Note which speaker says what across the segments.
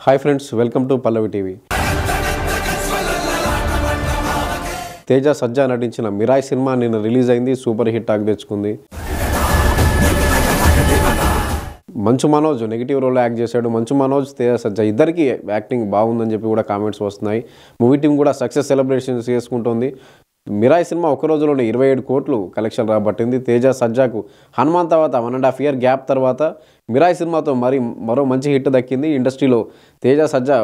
Speaker 1: Hi friends, welcome to Pallavi TV. Teja Sajja నటించిన Mirai cinema నిన్న release అయింది. సూపర్ హిట్ టాక్ తెచ్చుకుంది. Manchu Manoj negative role act చేశాడు. మంచు మనోజ్, తేజ సజ్జా ఇద్దరికి యాక్టింగ్ బాగుందని చెప్పి కూడా కామెంట్స్ వస్తున్నాయి. మూవీ టీం కూడా సక్సెస్ సెలబ్రేషన్స్ చేసుకుంటుంది. మిరాయ్ సినిమా ఒక రోజులోనే 27 కోట్లు కలెక్షన్ రాబట్టింది. తేజ సజ్జాకు హనుమాన్ తర్వాత 1.5 year గ్యాప్ తర్వాత మిరాయ్ సినిమాతో మరో మంచి హిట్ దక్కింది. ఇండస్ట్రీలో తేజ సజ్జా,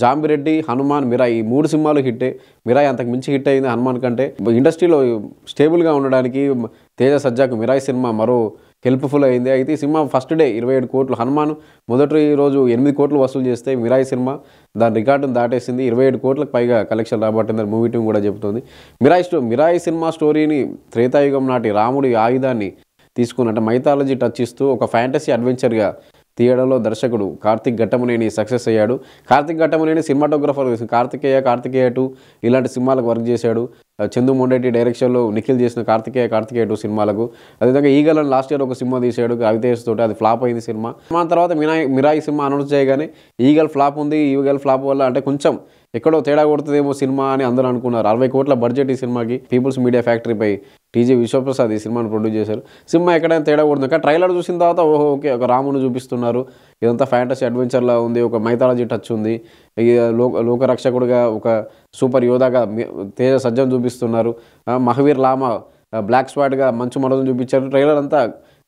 Speaker 1: జాంబిరెడ్డి, హనుమాన్, మిరాయ్ ఈ 3 సినిమాలు హిట్టే. మిరాయ్ అంతకు మించి హిట్ అయింది హనుమాన్ కంటే. ఇండస్ట్రీలో స్టేబుల్గా ఉండడానికి తేజ సజ్జాకు మిరాయ్ సినిమా మరో హెల్ప్ఫుల్ అయింది. అయితే ఈ సినిమా ఫస్ట్ డే 27 కోట్లు, హనుమాన్ మొదటి రోజు 8 కోట్లు వసూలు చేస్తే మిరాయ్ సినిమా రికార్డును దాటేసింది. 27 కోట్లకు పైగా కలెక్షన్ రాబట్టిందని మూవీ టీం కూడా చెబుతుంది. మిరాయ్ సినిమా స్టోరీని త్రేతాయుగం నాటి రాముడి ఆయుధాన్ని తీసుకున్నట్టు మైథాలజీ టచ్ ఇస్తూ ఒక ఫ్యాంటసీ అడ్వెంచర్గా తీయడంలో దర్శకుడు కార్తిక్ ఘట్టమనేని సక్సెస్ అయ్యాడు. కార్తిక్ ఘట్టమనేని సినిమాటోగ్రఫర్ కార్తికేయ 2 ఇలాంటి సినిమాలకు వర్క్ చేశాడు. చందు మొండేటి డైరెక్షన్లో నిఖిల్ చేసిన కార్తికేయ 2 సినిమాలకు. అదేవిధంగా ఈగల్ అని లాస్ట్ ఇయర్ ఒక సినిమా తీశాడు రవితేజ్ తోటి, అది ఫ్లాప్ అయింది సినిమా. తర్వాత మిరాయ్ సినిమా అనౌన్స్ చేయగానే ఈగల్ ఫ్లాప్ ఉంది, ఈగల్ ఫ్లాప్ వల్ల అంటే కొంచెం ఎక్కడో తేడా కొడుతుందేమో సినిమా అని అందరూ అనుకున్నారు. 60 కోట్ల బడ్జెట్ ఈ సినిమాకి. పీపుల్స్ మీడియా ఫ్యాక్టరీపై టీజీ విశ్వప్రసాద్ ఈ సినిమాను ప్రొడ్యూస్ చేశారు. సినిమా ఎక్కడైనా తేడా కొడుతుంది. కానీ ట్రైలర్ చూసిన తర్వాత ఓకే, ఒక రాముని చూపిస్తున్నారు, ఇదంతా ఫ్యాంటసీ అడ్వెంచర్లా ఉంది, ఒక మైథాలజీ టచ్ ఉంది, లోకరక్షకుడిగా ఒక సూపర్ యోధాగా తేజ సజ్జను చూపిస్తున్నారు, మహవీర్ లామా బ్లాక్ స్వాట్గా మంచు మనోజ్ని చూపించారు. ట్రైలర్ అంతా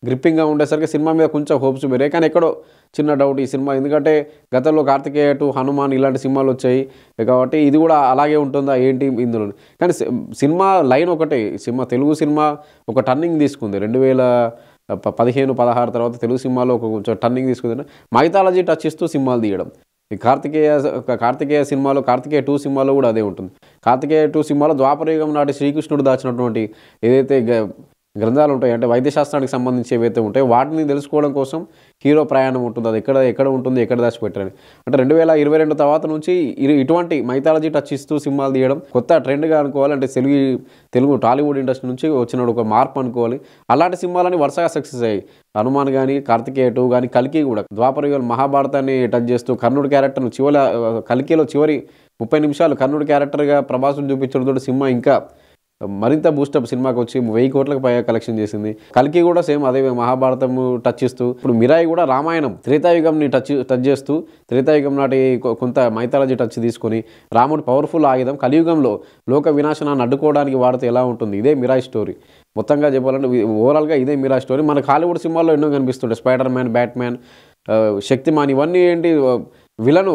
Speaker 1: గ్రిప్పింగ్గా ఉండేసరికి సినిమా మీద కొంచెం హోప్స్ పెరిగాయి. కానీ ఎక్కడో చిన్న డౌట్ ఈ సినిమా, ఎందుకంటే గతంలో కార్తికేయ 2, హనుమాన్ ఇలాంటి సినిమాలు వచ్చాయి కాబట్టి ఇది కూడా అలాగే ఉంటుందా ఏంటి ఇందులో. కానీ సినిమా లైన్ ఒకటే. తెలుగు సినిమా ఒక టర్నింగ్ తీసుకుంది 2015-16 తర్వాత తెలుగు సినిమాలో ఒక కొంచెం టర్నింగ్ తీసుకుంది. మైథాలజీ టచ్ ఇస్తూ సినిమాలు తీయడం. ఈ కార్తికేయ సినిమాలో, కార్తికేయ 2 సినిమాలో కూడా అదే ఉంటుంది. కార్తికేయ 2 సినిమాలో ద్వాపరయుగం నాటి శ్రీకృష్ణుడు దాచినటువంటి ఏదైతే గ్రంథాలు ఉంటాయి, అంటే వైద్యశాస్త్రానికి సంబంధించి ఏవైతే ఉంటాయో వాటిని తెలుసుకోవడం కోసం హీరో ప్రయాణం ఉంటుంది. అది ఎక్కడ ఉంటుంది, ఎక్కడ దాచిపెట్టారని. అంటే 2022 తర్వాత నుంచి ఇటువంటి మైథాలజీ టచ్ ఇస్తూ సినిమాలు తీయడం కొత్త ట్రెండ్గా అనుకోవాలి. అంటే తెలుగు టాలీవుడ్ ఇండస్ట్రీ నుంచి వచ్చిన ఒక మార్పు అనుకోవాలి. అలాంటి సినిమాలని వరుసగా సక్సెస్ అయ్యాయి. హనుమాన్ కానీ, కార్తికేయ 2 కానీ, కల్కి కూడా ద్వాపరయుగం మహాభారతాన్ని టచ్ చేస్తూ కర్ణుడి క్యారెక్టర్ను కల్కిలో చివరి 30 నిమిషాలు కర్ణుడి క్యారెక్టర్గా ప్రభాస్ను చూపించడంతో సినిమా ఇంకా మరింత బూస్టప్ సినిమాకి వచ్చి 1000 కోట్లకు పైగా కలెక్షన్ చేసింది. కల్కి కూడా సేమ్ అదే మహాభారతం టచ్ ఇస్తూ, ఇప్పుడు మిరాయి కూడా రామాయణం త్రేతాయుగంని టచ్ చేస్తూ త్రేతాయుగం నాటి కొంత మైథాలజీ టచ్ తీసుకొని రాముడి పవర్ఫుల్ ఆయుధం కలియుగంలో లోక వినాశనాన్ని అడ్డుకోవడానికి వాడితే ఎలా ఉంటుంది, ఇదే మిరాయి స్టోరీ. మొత్తంగా చెప్పాలంటే ఓవరాల్గా ఇదే మిరాయి స్టోరీ. మనకు హాలీవుడ్ సినిమాల్లో ఎన్నో కనిపిస్తుంటాయి. స్పైడర్ మ్యాన్, బ్యాట్మ్యాన్, శక్తిమాన్, ఇవన్నీ ఏంటి విలను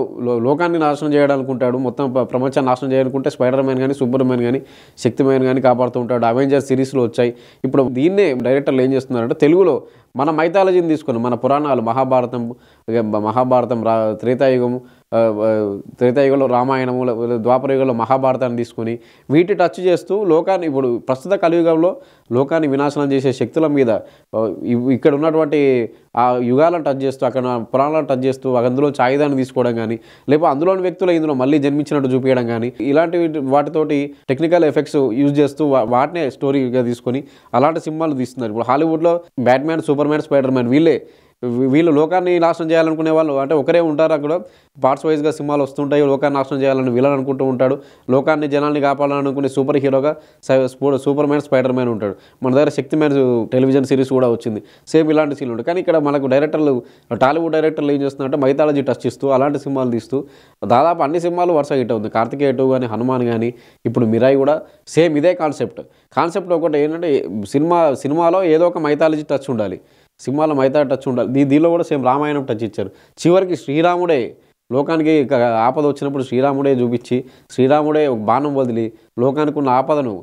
Speaker 1: లోకాన్ని నాశనం చేయాలనుకుంటాడు, మొత్తం ప్రపంచాన్ని నాశనం చేయాలనుకుంటే స్పైడర్ మ్యాన్ కానీ, సూపర్ మ్యాన్ కానీ, శక్తిమాన్ కానీ కాపాడుతూ ఉంటాడు. అవెంజర్స్ సిరీస్లో వచ్చాయి. ఇప్పుడు దీన్నే డైరెక్టర్లు ఏం చేస్తున్నారంటే తెలుగులో మన మైథాలజీని తీసుకుని మన పురాణాలు మహాభారతం త్రేతాయుగంలో రామాయణము, ద్వాపరయుగంలో మహాభారతాన్ని తీసుకొని వీటి టచ్ చేస్తూ లోకాన్ని, ఇప్పుడు ప్రస్తుత కలియుగంలో లోకాన్ని వినాశనం చేసే శక్తుల మీద ఇక్కడ ఉన్నటువంటి ఆ యుగాలను టచ్ చేస్తూ, అక్కడ పురాణాలను టచ్ చేస్తూ అందులో ఆయుధాన్ని తీసుకోవడం కానీ, లేకపోతే అందులోని వ్యక్తులు ఇందులో మళ్ళీ జన్మించినట్టు చూపించడం కానీ, ఇలాంటి వాటితోటి టెక్నికల్ ఎఫెక్ట్స్ యూజ్ చేస్తూ వాటినే స్టోరీగా తీసుకొని అలాంటి సినిమాలు తీస్తున్నారు. ఇప్పుడు హాలీవుడ్లో Batman, Superman, Spiderman వీళ్ళు లోకాన్ని నాశనం చేయాలనుకునే వాళ్ళు అంటే ఒకరే ఉంటారు. అక్కడ పార్ట్స్ వైజ్గా సినిమాలు వస్తుంటాయి. లోకాన్ని నాశనం చేయాలని వీళ్ళని అనుకుంటూ ఉంటాడు. లోకాన్ని, జనాల్ని కాపాడాలనుకునే సూపర్ హీరోగా సూపర్ మ్యాన్, స్పైడర్ మ్యాన్ ఉంటాడు. మన దగ్గర శక్తిమాన్ టెలివిజన్ సిరీస్ కూడా వచ్చింది. సేమ్ ఇలాంటి సీన్లు ఉంటాయి. కానీ ఇక్కడ మనకు టాలీవుడ్ డైరెక్టర్లు ఏం చేస్తున్నారంటే మైథాలజీ టచ్ ఇస్తూ అలాంటి సినిమాలు తీస్తూ దాదాపు అన్ని సినిమాలు వరుస హిట్ అవుతుంది. కార్తికేయ 2 కానీ, హనుమాన్ కానీ, ఇప్పుడు మిరాయి కూడా సేమ్ ఇదే కాన్సెప్ట్ ఒకటి ఏంటంటే సినిమాలో ఏదో ఒక మైథాలజీ టచ్ ఉండాలి. సినిమాలో మైథాలజీ టచ్ ఉండాలి. దీనిలో కూడా సేమ్ రామాయణం టచ్ ఇచ్చారు. చివరికి శ్రీరాముడే లోకానికి ఆపద వచ్చినప్పుడు శ్రీరాముడే చూపించి, శ్రీరాముడే ఒక బాణం వదిలి లోకానికి ఉన్న ఆపదను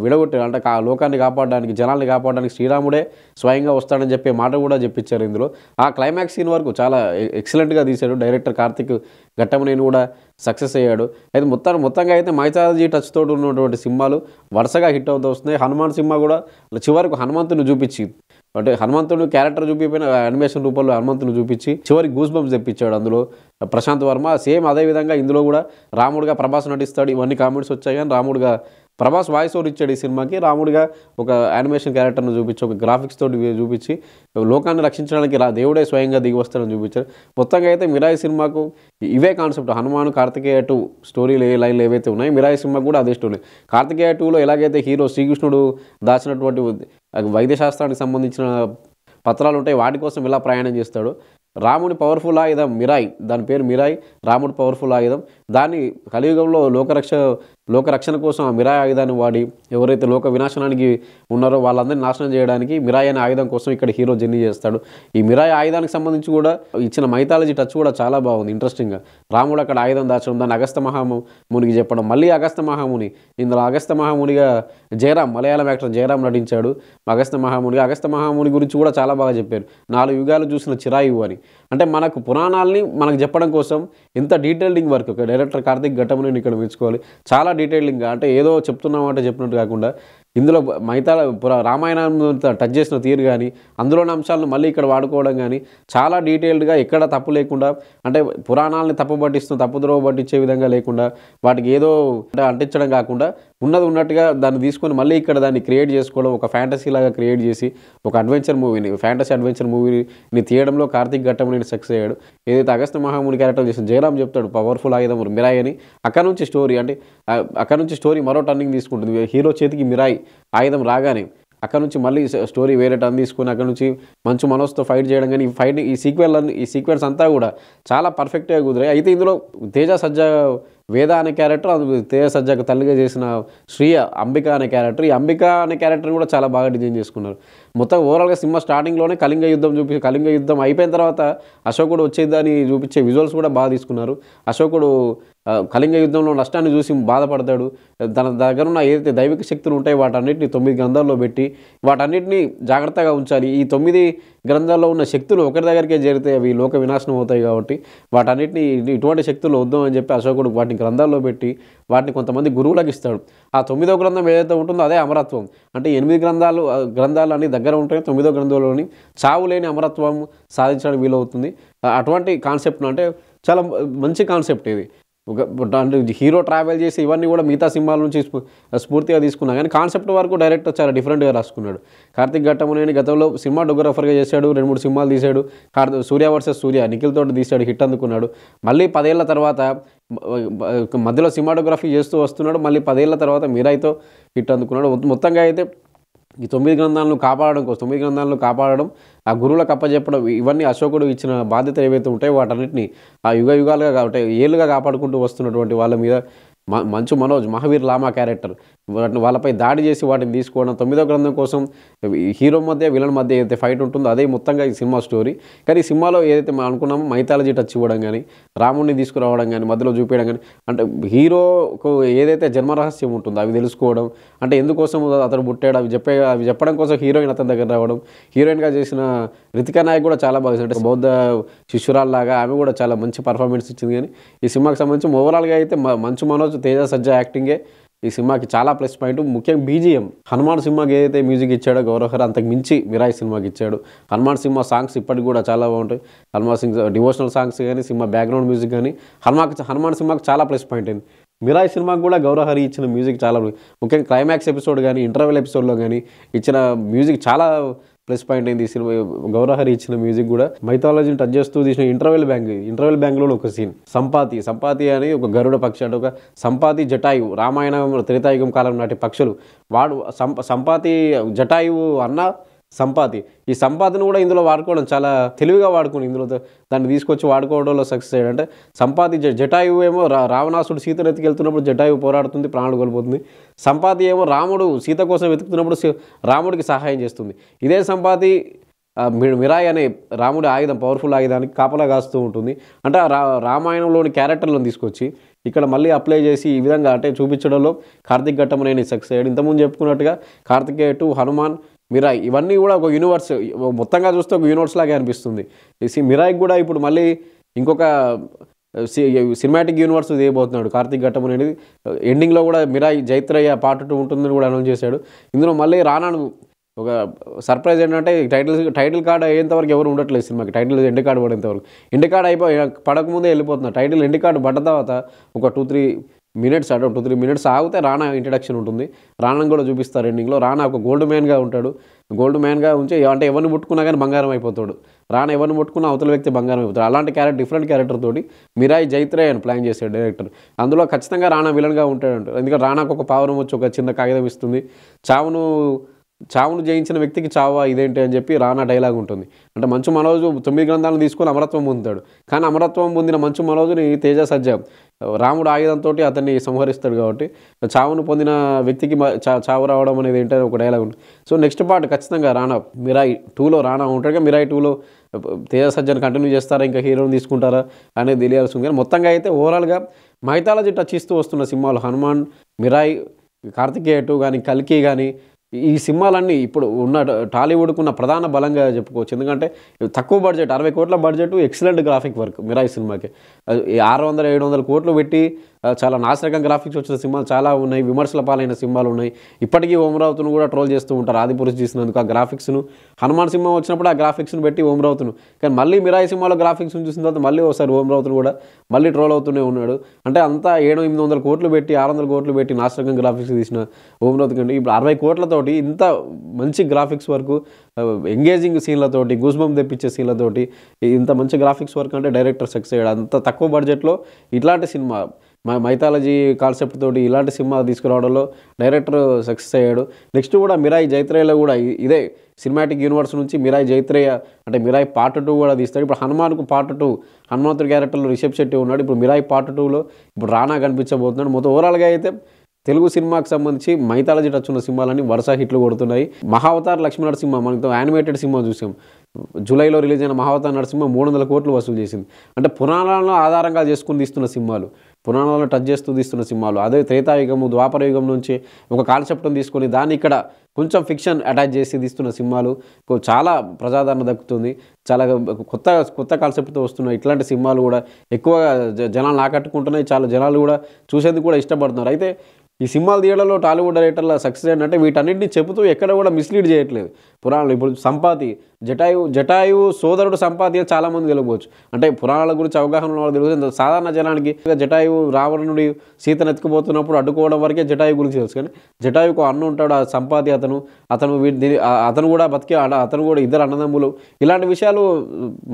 Speaker 1: విడగొట్టారు. అంటే లోకాన్ని కాపాడడానికి, జనాల్ని కాపాడడానికి శ్రీరాముడే స్వయంగా వస్తాడని చెప్పే మాట కూడా చెప్పించారు ఇందులో. ఆ క్లైమాక్స్ సీన్ వరకు చాలా ఎక్సలెంట్గా తీశాడు డైరెక్టర్ కార్తిక్ ఘట్టమనేని కూడా సక్సెస్ అయ్యాడు. అయితే మొత్తంగా అయితే మైథాలజీ టచ్ తోటి ఉన్నటువంటి సినిమాలు వరుసగా హిట్ అవుతూ వస్తున్నాయి. హనుమాన్ సినిమా కూడా చివరికి హనుమంతుని చూపించి, అంటే హనుమంతుడు క్యారెక్టర్ చూపిపోయిన యానిమేషన్ రూపంలో హనుమంతుని చూపించి చివరికి గూస్ బంప్స్ తెప్పించాడు అందులో ప్రశాంత్ వర్మ. సేమ్ అదేవిధంగా ఇందులో కూడా రాముడుగా ప్రభాస్ నటిస్తాడు. ఇవన్నీ కామెంట్స్ వచ్చాయి. కానీ రాముడుగా ప్రభాస్ వాయిస్ ఓవర్ ఇచ్చాడు ఈ సినిమాకి. రాముడిగా ఒక యానిమేషన్ క్యారెక్టర్ను చూపించి, ఒక గ్రాఫిక్స్ తోటి చూపించి లోకాన్ని రక్షించడానికి దేవుడే స్వయంగా దిగి వస్తాడని చూపించారు. మొత్తంగా అయితే మిరాయి సినిమాకు ఇవే కాన్సెప్ట్. హనుమాన్, కార్తికేయ 2 స్టోరీలు లైన్లు ఏవైతే ఉన్నాయో మిరాయి సినిమా కూడా అదే స్టోరీ. కార్తికేయ 2లో ఎలాగైతే హీరో శ్రీకృష్ణుడు దాచినటువంటి వైద్యశాస్త్రానికి సంబంధించిన పత్రాలు ఉంటాయి, వాటి కోసం ఇలా ప్రయాణం చేస్తాడు. రాముడి పవర్ఫుల్ ఆయుధం మిరాయి, దాని పేరు మిరాయి, రాముడి పవర్ఫుల్ ఆయుధం. దాన్ని కలియుగంలో లోకరక్షణ కోసం ఆ మిరాయి ఆయుధాన్ని వాడి ఎవరైతే లోక వినాశనానికి ఉన్నారో వాళ్ళందరినీ నాశనం చేయడానికి మిరాయి అనే ఆయుధం కోసం ఇక్కడ హీరో జర్నీ చేస్తాడు. ఈ మిరాయి ఆయుధానికి సంబంధించి కూడా ఇచ్చిన మైథాలజీ టచ్ కూడా చాలా బాగుంది, ఇంట్రెస్టింగ్గా. రాముడు అక్కడ ఆయుధం దాచడం, దాన్ని అగస్త్య మహామునికి చెప్పడం, మళ్ళీ అగస్త్య మహాముని. ఇందులో అగస్త్య మహామునిగా జయరాం, మలయాళం యాక్టర్ జయరాం నటించాడు అగస్త్య మహామునిగా. అగస్త్య మహాముని గురించి కూడా చాలా బాగా చెప్పారు. 4 యుగాలు చూసిన చిరాయువు అని. అంటే మనకు పురాణాలని మనకు చెప్పడం కోసం ఎంత detailing work. Director Karthik Ghattamaneni ఇక్కడ మెచ్చుకోవాలి. చాలా డీటెయిలింగ్గా, అంటే ఏదో చెప్తున్నామంటే చెప్పినట్టు కాకుండా ఇందులో రామాయణం టచ్ చేసిన తీరు కానీ, అందులోని అంశాలను మళ్ళీ ఇక్కడ వాడుకోవడం కానీ చాలా డీటెయిల్డ్గా, ఎక్కడ తప్పు లేకుండా, అంటే పురాణాలని తప్పుద్రోవ పట్టించే విధంగా లేకుండా, వాటికి ఏదో అంటించడం కాకుండా ఉన్నది ఉన్నట్టుగా దాన్ని తీసుకొని మళ్ళీ ఇక్కడ దాన్ని క్రియేట్ చేసుకోవడం, ఒక ఫ్యాంటసీ లాగా క్రియేట్ చేసి ఒక ఫ్యాంటసీ అడ్వెంచర్ మూవీని తీయడంలో కార్తిక్ ఘట్టమనేని సక్సెస్ అయ్యాడు. ఏదైతే అగస్త్య మహాముని క్యారెక్టర్ చేసిన జయరాం చెప్తాడు పవర్ఫుల్ ఆయుధం మిరాయి అని, అక్కడ నుంచి స్టోరీ మరో టర్నింగ్ తీసుకుంటుంది. హీరో చేతికి మిరాయి ఆయుధం రాగానే అక్కడ నుంచి మళ్ళీ స్టోరీ వేరే టర్న్ తీసుకొని అక్కడ నుంచి మంచు మనోజ్తో ఫైట్ చేయడం కానీ, ఈ సీక్వెన్స్ అంతా కూడా చాలా పర్ఫెక్ట్గా కుదిరాయి. అయితే ఇందులో తేజ సజ్జా వేద అనే క్యారెక్టర్, తేజ సజ్జాకు తల్లిగా చేసిన శ్రీయ అంబిక అనే క్యారెక్టర్, ఈ అంబిక అనే క్యారెక్టర్ని కూడా చాలా బాగా డిజైన్ చేసుకున్నారు. మొత్తం ఓవరాల్గా సినిమా స్టార్టింగ్లోనే కళింగ యుద్ధం అయిపోయిన తర్వాత అశోకుడు వచ్చేదాన్ని చూపించే విజువల్స్ కూడా బాగా తీసుకున్నారు. అశోకుడు కళింగ యుద్ధంలో నష్టాన్ని చూసి బాధపడతాడు. తన దగ్గర ఉన్న ఏదైతే దైవిక శక్తులు ఉంటాయో వాటన్నిటిని 9 గ్రంథాల్లో పెట్టి వాటన్నిటిని జాగ్రత్తగా ఉంచాలి. ఈ 9 గ్రంథాల్లో ఉన్న శక్తులు ఒకరి దగ్గరికే చేరితే అవి లోక వినాశనం అవుతాయి కాబట్టి వాటన్నిటిని ఇటువంటి శక్తులు వద్దాం అని చెప్పి అశోకుడు వాటిని గ్రంథాల్లో పెట్టి వాటిని కొంతమంది గురువులకు ఇస్తాడు. ఆ 9వ గ్రంథం ఏదైతే ఉంటుందో అదే అమరత్వం. అంటే 8 గ్రంథాలు అన్ని దగ్గర ఉంటాయి, 9వ గ్రంథంలోని చావు లేని అమరత్వం సాధించడానికి వీలవుతుంది. అటువంటి కాన్సెప్ట్ను, అంటే చాలా మంచి కాన్సెప్ట్ ఇది. అంటే హీరో ట్రావెల్ చేసి ఇవన్నీ కూడా మిగతా సినిమాల నుంచి స్ఫూర్తిగా తీసుకున్నా కానీ కాన్సెప్ట్ వరకు డైరెక్టర్ చాలా డిఫరెంట్గా రాసుకున్నాడు. కార్తిక్ ఘట్టమనేని గతంలో సినిమాటోగ్రాఫర్గా చేశాడు, 2-3 సినిమాలు తీశాడు. సూర్య వర్సెస్ సూర్య నిఖిల్ తోటి తీశాడు, హిట్ అందుకున్నాడు. మళ్ళీ 10 ఏళ్ల తర్వాత మధ్యలో సినిమాటోగ్రఫీ చేస్తూ వస్తున్నాడు. మళ్ళీ 10 ఏళ్ల తర్వాత మిరాయితో హిట్ అందుకున్నాడు. మొత్తంగా అయితే ఈ 9 గ్రంథాలను కాపాడడం, ఆ గురువులకు అప్పచెప్పడం, ఇవన్నీ అశోకుడు ఇచ్చిన బాధ్యత ఏవైతే ఉంటాయో వాటన్నిటిని ఆ యుగాలుగా కాబట్టి ఏళ్ళుగా కాపాడుకుంటూ వస్తున్నటువంటి వాళ్ళ మీద మంచు మనోజ్, మహావీర్ లామా క్యారెక్టర్ వాళ్ళపై దాడి చేసి వాటిని తీసుకోవడం, 9వ గ్రంథం కోసం హీరో మధ్య విలన్ మధ్య ఏదైతే ఫైట్ ఉంటుందో అదే మొత్తంగా ఈ సినిమా స్టోరీ. కానీ ఈ సినిమాలో ఏదైతే మనం అనుకున్నామో మైథాలజీ టచ్ ఇవ్వడం కానీ, రాముడిని తీసుకురావడం కానీ, మధ్యలో చూపించడం కానీ, అంటే హీరోకు ఏదైతే జన్మరహస్యం ఉంటుందో అవి తెలుసుకోవడం, అంటే ఎందుకోసం అతను పుట్టాడు అవి చెప్పడం కోసం హీరోయిన్ అతని దగ్గర రావడం. హీరోయిన్గా చేసిన రితికా నాయక్ కూడా చాలా బాగా, అంటే బౌద్ధ శిష్యురాల్లాగా ఆమె కూడా చాలా మంచి పర్ఫార్మెన్స్ ఇచ్చింది. కానీ ఈ సినిమాకి సంబంధించి ఓవరాల్గా అయితే మంచు మనోజ్, తేజ సజ్జా యాక్టింగే ఈ సినిమాకి చాలా ప్లస్ పాయింట్. ముఖ్యంగా బీజిఎం, హనుమాన్ సినిమాకి ఏదైతే మ్యూజిక్ ఇచ్చాడో గౌరవహర్ అంతకు మించి మిరాయి సినిమాకి ఇచ్చాడు. హనుమాన్ సినిమా సాంగ్స్ ఇప్పటికి కూడా చాలా బాగుంటాయి. హనుమాన్ సింగ్ డివోషనల్ సాంగ్స్ కానీ, సినిమా బ్యాక్గ్రౌండ్ మ్యూజిక్ కానీ హనుమాన్ సినిమాకి చాలా ప్లస్ పాయింట్ అయింది. మిరాయి సినిమాకి కూడా గౌరవహరి ఇచ్చిన మ్యూజిక్ చాలా, ముఖ్యంగా క్లైమాక్స్ ఎపిసోడ్ కానీ, ఇంటర్వెల్ ఎపిసోడ్లో కానీ ఇచ్చిన మ్యూజిక్ చాలా ప్లస్ పాయింట్ అయింది. ఈ సినిమా గౌరవహరి ఇచ్చిన మ్యూజిక్ కూడా మైథాలజీని టచ్ చేస్తూ తీసిన ఇంటర్వెల్ బ్యాంక్లో ఒక సీన్, సంపాతి అని ఒక గరుడ పక్షి, అంటే ఒక సంపాతి జటాయువు, రామాయణం త్రేతాయుగం కాలం నాటి పక్షులు. వాడు సంపాతి జటాయువు అన్న సంపాతి. ఈ సంపాతిని కూడా ఇందులో వాడుకోవడం చాలా తెలివిగా వాడుకుని ఇందులో దాన్ని తీసుకొచ్చి వాడుకోవడంలో సక్సెస్ అయ్యాడు. అంటే సంపాతి జటాయువు ఏమో రావణాసుడు సీతను ఎత్తుకెళ్తున్నప్పుడు జటాయువు పోరాడుతుంది, ప్రాణాలు కోల్పోతుంది. సంపాతి ఏమో రాముడు సీత కోసం వెతుకుతున్నప్పుడు రాముడికి సహాయం చేస్తుంది. ఇదే సంపాతి మిరాయి అనే రాముడి ఆయుధం, పవర్ఫుల్ ఆయుధానికి కాపలా కాస్తూ ఉంటుంది. అంటే రామాయణంలోని క్యారెక్టర్లను తీసుకొచ్చి ఇక్కడ మళ్ళీ అప్లై చేసి ఈ విధంగా అంటే చూపించడంలో కార్తిక్ ఘట్టమనేని సక్సెస్ అయ్యాడు. ఇంతకుముందు చెప్పుకున్నట్టుగా కార్తికేయ 2, హనుమాన్, మిరాయి ఇవన్నీ కూడా ఒక యూనివర్స్, మొత్తంగా చూస్తే ఒక యూనివర్స్ లాగే అనిపిస్తుంది. మిరాయికి కూడా ఇప్పుడు మళ్ళీ ఇంకొక సినిమాటిక్ యూనివర్స్ చేయబోతున్నాడు కార్తిక్ ఘట్టమనేని. ఎండింగ్లో కూడా మిరాయి జైత్రయ్య పార్ట్ 2 ఉంటుందని కూడా అనౌన్స్ చేశాడు. ఇందులో మళ్ళీ రానాను ఒక సర్ప్రైజ్ ఏంటంటే టైటిల్ కార్డ్ అయ్యేంతవరకు ఎవరు ఉండట్లేదు సినిమాకి. టైటిల్ ఎండ్ కార్డ్ పడేంతవరకు, ఎండ్ కార్డ్ పడకముందే వెళ్ళిపోతున్నారు. టైటిల్ ఎండ్ కార్డ్ పడ్డ తర్వాత ఒక 2-3 మినిట్స్ అటు 2-3 మినిట్స్ ఆగితే రానా ఇంట్రడక్షన్ ఉంటుంది. రానాని కూడా చూపిస్తారు ఎండింగ్‌లో. రానా ఒక గోల్డ్ మ్యాన్‌గా ఉంటాడు. గోల్డ్ మ్యాన్‌గా ఉంచి అంటే ఎవరిని ముట్టుకున్నా గానీ బంగారం అయిపోతాడు. రానా ఎవరిని ముట్టుకున్నా అవతల వ్యక్తి బంగారం అయిపోతాడు. అలాంటి డిఫరెంట్ క్యారెక్టర్ తోటి మిరాయి జైత్రే అని ప్లాన్ చేశాడు డైరెక్టర్. అందులో ఖచ్చితంగా రానా విలన్‌గా ఉంటాడంట. ఎందుకంటే రానాకు ఒక పావురం వచ్చి ఒక చిన్న కాగితం ఇస్తుంది. చావును జయించిన వ్యక్తికి చావా ఇదేంటి అని చెప్పి రానా డైలాగ్ ఉంటుంది. అంటే మంచు మనోజ్ 9 గ్రంథాలను తీసుకొని అమరత్వం పొందుతాడు. కానీ అమరత్వం పొందిన మంచు మనోజ్‌ని తేజ సజ్జా రాముడు ఆయుధంతోటి అతన్ని సంహరిస్తాడు కాబట్టి చావును పొందిన వ్యక్తికి చావు రావడం అనేది ఏంటని ఒక డైలాగ్ ఉంటుంది. సో నెక్స్ట్ పార్ట్ ఖచ్చితంగా రానా మిరాయి 2లో రానా ఉంటాడుగా. మిరాయి 2లో తేజ సజ్జాని కంటిన్యూ చేస్తారా, ఇంకా హీరోని తీసుకుంటారా అనేది తెలియాల్సి ఉంది. కానీ మొత్తంగా అయితే ఓవరాల్‌గా మైథాలజీ టచ్ ఇస్తూ వస్తున్న సినిమాలు హనుమాన్, మిరాయి, కార్తికేయ 2 కానీ, కల్కి కానీ ఈ సినిమాలన్నీ ఇప్పుడు ఉన్న టాలీవుడ్‌కున్న ప్రధాన బలంగా చెప్పుకోవచ్చు. ఎందుకంటే తక్కువ బడ్జెట్ 60 కోట్ల budget excellent graphic work Mirai సినిమాకి. 600-700 కోట్లు పెట్టి చాలా నాసిరకం గ్రాఫిక్స్ వచ్చిన సినిమాలు చాలా ఉన్నాయి. విమర్శల పాలైన సినిమాలు ఉన్నాయి. ఇప్పటికీ ఓమరావుతును కూడా ట్రోల్ చేస్తూ ఉంటారు ఆదిపురుష్ చేసినందుకు ఆ గ్రాఫిక్స్‌ను. హనుమాన్ సినిమా వచ్చినప్పుడు ఆ గ్రాఫిక్స్‌ను పెట్టి ఓమరావుతును, కానీ మళ్ళీ మిరాయి సినిమాలో గ్రాఫిక్స్‌ను చూసిన తర్వాత మళ్ళీ ఒకసారి ఓమరావుతును కూడా మళ్ళీ ట్రోల్ అవుతూనే ఉన్నాడు. అంటే అంతా 700-800 కోట్లు పెట్టి 600 కోట్లు పెట్టి నాసిరకం గ్రాఫిక్స్ తీసిన ఓమరావుతు కంటే ఇప్పుడు 60 కోట్లతోటి ఇంత మంచి గ్రాఫిక్స్ వర్క్, ఎంగేజింగ్ సీన్లతోటి, గూస్బంప్ తెప్పించే సీన్లతోటి ఇంత మంచి గ్రాఫిక్స్ వర్క్ అంటే డైరెక్టర్ సక్సెస్ అయ్యాడు. అంత తక్కువ బడ్జెట్లో ఇట్లాంటి సినిమా మైథాలజీ కాన్సెప్ట్ తోటి ఇలాంటి సినిమా తీసుకురావడంలో డైరెక్టర్ సక్సెస్ అయ్యాడు. నెక్స్ట్ కూడా మిరాయి జైత్రేయలో కూడా ఇదే సినిమాటిక్ యూనివర్స్ నుంచి మిరాయి జైత్రేయ అంటే మిరాయి పార్ట్ 2 కూడా తీస్తాడు. ఇప్పుడు హనుమాన్కు పార్ట్ 2 హనుమంతుడి క్యారెక్టర్లో రిషబ్ శెట్టి ఉన్నాడు. ఇప్పుడు మిరాయి పార్ట్ 2లో ఇప్పుడు రానా కనిపించబోతున్నాడు. మొత్తం ఓవరాల్గా అయితే తెలుగు సినిమాకి సంబంధించి మైథాలజీ టచ్ ఉన్న సినిమాలన్నీ వరుస హిట్లు కొడుతున్నాయి. మహావతార్ లక్ష్మీ నరసింహ మనతో యానిమేటెడ్ సినిమా చూసాం. జూలైలో రిలీజ్ అయిన మహావతార్ నరసింహ 300 కోట్లు వసూలు చేసింది. అంటే పురాణాలను ఆధారంగా చేసుకుని తీస్తున్న సినిమాలు, పురాణాలను టచ్ చేస్తూ తీస్తున్న సినిమాలు. అదే త్రేతాయుగము, ద్వాపర యుగం నుంచి ఒక కాన్సెప్ట్ని తీసుకొని దాన్ని ఇక్కడ కొంచెం ఫిక్షన్ అటాచ్ చేసి తీస్తున్న సినిమాలు చాలా ప్రజాదరణ దక్కుతుంది. చాలా కొత్త కాన్సెప్ట్తో వస్తున్న ఇట్లాంటి సినిమాలు కూడా ఎక్కువగా జనాలను ఆకట్టుకుంటున్నాయి. చాలా జనాలు కూడా చూసేందుకు కూడా ఇష్టపడుతున్నారు. అయితే ఈ సినిమాలు తీయడంలో టాలీవుడ్ డైరెక్టర్ల సక్సెస్ ఏంటంటే వీటన్నిటిని చెబుతూ ఎక్కడ కూడా మిస్లీడ్ చేయట్లేదు. పురాణాలు ఇప్పుడు సంపాతి జటాయు సోదరుడు సంపాతి అని చాలామంది తెలియవచ్చు. అంటే పురాణాల గురించి అవగాహన ఉన్న వాళ్ళు తెలుసు. సాధారణ జనానికి జటాయు రావణుడి సీతను ఎత్తుకుపోతున్నప్పుడు అడ్డుకోవడం వరకే జటాయు గురించి తెలుసు. కానీ జటాయుకు అన్న ఉంటాడు, ఆ సంపాతి అతను కూడా బతికే, అతను కూడా ఇద్దరు అన్నదమ్ములు. ఇలాంటి విషయాలు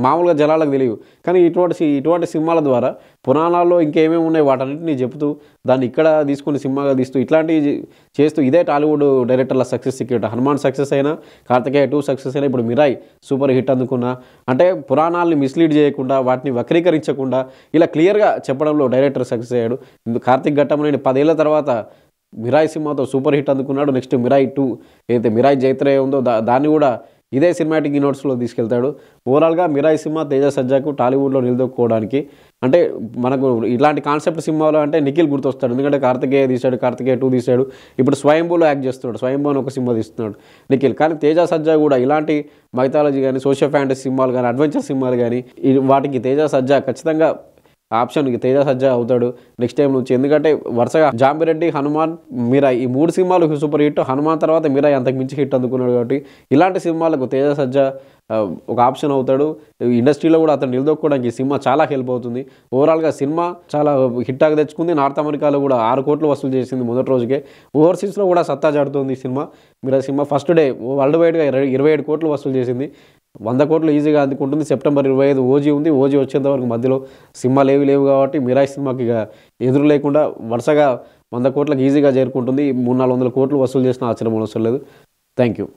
Speaker 1: మామూలుగా జనాలకు తెలియవు. కానీ ఇటువంటి సినిమాల ద్వారా పురాణాల్లో ఇంకేమేమి ఉన్నాయి వాటన్నిటిని చెబుతూ దాన్ని ఇక్కడ తీసుకుని సినిమాగా తీస్తూ ఇట్లాంటివి చేస్తూ ఇదే టాలీవుడ్ డైరెక్టర్ల సక్సెస్ సీక్రెట్. హనుమాన్ సక్సెస్ అయినా, కార్తికేయ 2 సక్సెస్ అయినా, ఇప్పుడు మిరాయి సూపర్ హిట్ అందుకున్నా అంటే పురాణాలని మిస్లీడ్ చేయకుండా వాటిని వక్రీకరించకుండా ఇలా క్లియర్గా చెప్పడంలో డైరెక్టర్ సక్సెస్ అయ్యాడు. కార్తిక్ ఘట్టమనేని 10 ఏళ్ల తర్వాత మిరాయి సినిమాతో సూపర్ హిట్ అందుకున్నాడు. నెక్స్ట్ మిరాయి 2 ఏదైతే మిరాయి జైత్రేయ ఉందో దాన్ని కూడా ఇదే సినిమాటిక్ యూనివర్స్లో తీసుకెళ్తాడు. ఓవరాల్గా మిరాయి సినిమా తేజ సజ్జాకు టాలీవుడ్లో నిలదొక్కుకోవడానికి అంటే మనకు ఇలాంటి కాన్సెప్ట్ సినిమాలో అంటే నిఖిల్ గుర్తొస్తాడు. ఎందుకంటే కార్తికేయ తీశాడు, కార్తికేయ 2 తీశాడు. ఇప్పుడు స్వయంభూలో యాక్ట్ చేస్తున్నాడు, స్వయంభూ అని ఒక సినిమా తీస్తున్నాడు నిఖిల్. కానీ తేజ సజ్జా కూడా ఇలాంటి మైథాలజీ కానీ, సోషల్ ఫ్యాంటసీ సినిమాలు కానీ, అడ్వెంచర్ సినిమాలు కానీ వాటికి తేజ సజ్జా ఖచ్చితంగా ఆప్షన్కి తేజ సజ్జా అవుతాడు నెక్స్ట్ టైం నుంచి. ఎందుకంటే వరుసగా జాంబిరెడ్డి, హనుమాన్, మిరాయి ఈ 3 సినిమాలు సూపర్ హిట్. హనుమాన్ తర్వాత మిరాయి అంతకు మించి హిట్ అందుకున్నాడు. కాబట్టి ఇలాంటి సినిమాలకు తేజ సజ్జా ఒక ఆప్షన్ అవుతాడు. ఇండస్ట్రీలో కూడా అతను నిలదొక్కుకోవడానికి ఈ సినిమా చాలా హెల్ప్ అవుతుంది. ఓవరాల్గా సినిమా చాలా హిట్టాగా తెచ్చుకుంది. నార్త్ అమెరికాలో కూడా 6 కోట్లు వసూలు చేసింది మొదటి రోజుకే. ఓవర్సీస్లో కూడా సత్తా చాటుతుంది ఈ cinema. Mirai cinema first day world వైడ్గా 27 కోట్లు వసూలు చేసింది. 100 కోట్లు ఈజీగా అందుకుంటుంది. సెప్టెంబర్ 25 ఓజీ ఉంది. ఓజీ వచ్చేంత వరకు మధ్యలో సినిమాలు లేవు కాబట్టి మిరాయి సినిమాకి ఇక ఎదురు లేకుండా వరుసగా 100 కోట్లకు ఈజీగా చేరుకుంటుంది. 300-400 కోట్లు వసూలు చేసిన ఆశ్చర్యం అవసరం లేదు. Thank you.